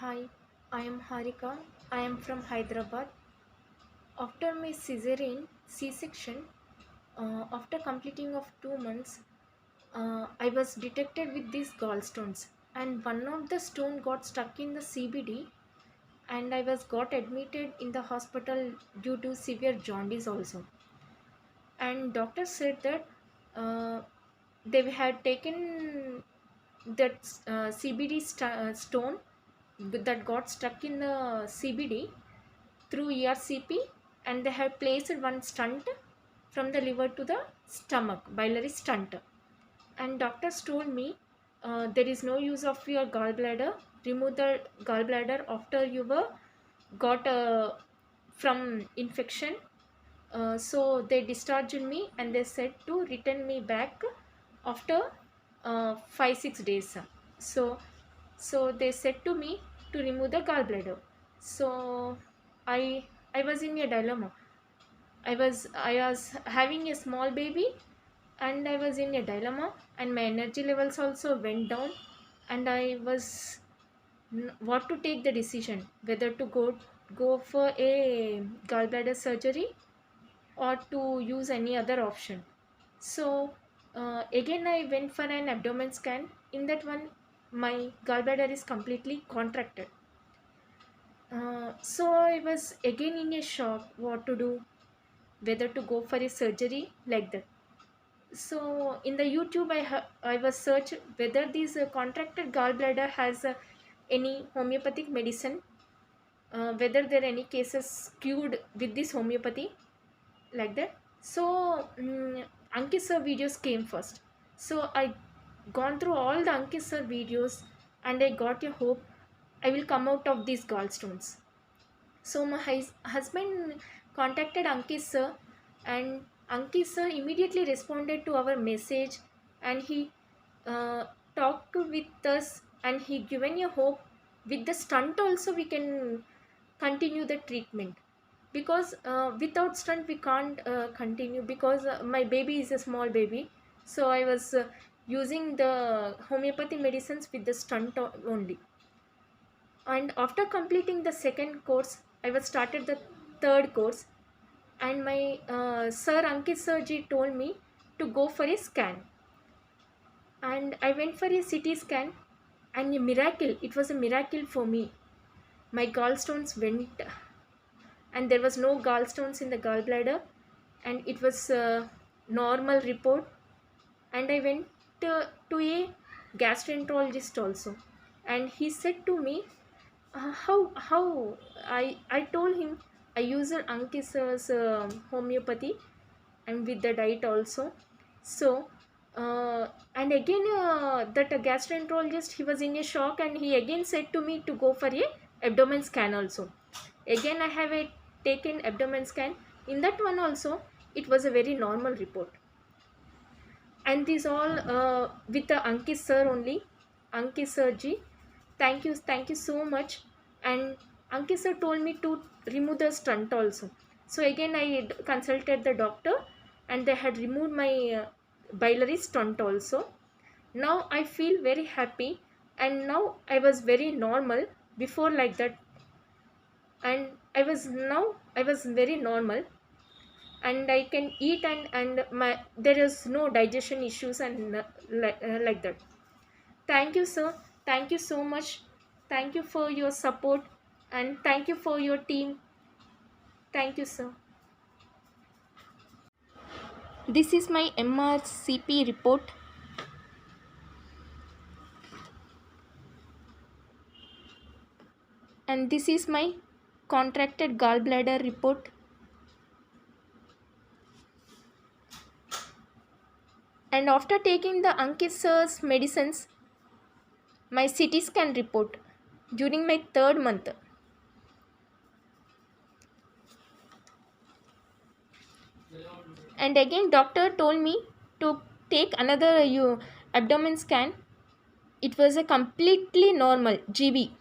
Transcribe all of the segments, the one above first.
Hi, I am Harika. I am from Hyderabad. After my cesarean C-section, after completing of 2 months, I was detected with these gallstones, and one of the stone got stuck in the CBD, and I was got admitted in the hospital due to severe jaundice also. And doctor said that uh, they had taken that CBD stone that got stuck in the CBD through ERCP, and they have placed one stunt from the liver to the stomach, biliary stunt. And doctors told me there is no use of your gallbladder. Remove the gallbladder after you were got from infection. So they discharged me and they said to return me back after 5 6 days. So they said to me to remove the gallbladder. So I was in a dilemma. I was having a small baby, and I was in a dilemma, and my energy levels also went down, and I was what to take the decision whether to go for a gallbladder surgery or to use any other option. So again I went for an abdomen scan. In that one, my gallbladder is completely contracted. So I was again in a shock what to do, whether to go for a surgery like that. So in the YouTube I was search whether this contracted gallbladder has any homeopathic medicine, whether there are any cases cured with this homeopathy like that. So Ankit sir videos came first. So I gone through all the Ankit sir videos, and I got a hope I will come out of these gallstones. So my husband contacted Ankit sir, and Ankit sir immediately responded to our message, and he uh, talked with us, and he given a hope with the stunt also we can continue the treatment, because without stunt we can't continue, because my baby is a small baby. So I was using the homeopathy medicines with the stunt only. And after completing the second course, I was started the third course, and my sir Ankit sir ji told me to go for a scan. And I went for a CT scan, and a miracle, it was a miracle for me. My gallstones went, and there was no gallstones in the gallbladder, and it was a normal report. And I went to a gastroenterologist also, and he said to me, how I told him I used Ankis's homeopathy, and with the diet also. So and again that gastroenterologist, he was in a shock, and he again said to me to go for a abdomen scan also. Again I have a taken abdomen scan. In that one also it was a very normal report. And these all with the Ankit sir only. Ankit sir ji, thank you so much. And Ankit sir told me to remove the stunt also. So again I consulted the doctor, and they had removed my biliary stunt also. Now I feel very happy, and now I was very normal before like that. And I was very normal, and I can eat, and my there is no digestion issues, and like that. Thank you sir, thank you so much. Thank you for your support, and thank you for your team. Thank you sir. This is my MRCP report, and this is my contracted gallbladder report. And after taking the Ankit sir's medicines, my CT scan report during my third month. And again doctor told me to take another abdomen scan. It was a completely normal GB,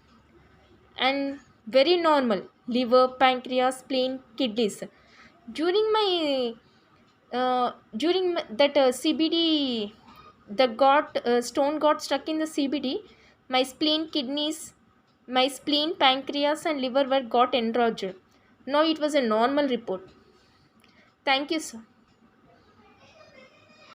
and very normal liver, pancreas, spleen, kidneys. During my that CBD, the got stone got stuck in the CBD. My spleen, kidneys, My spleen, pancreas, and liver were got enlarged. Now it was a normal report. Thank you, sir.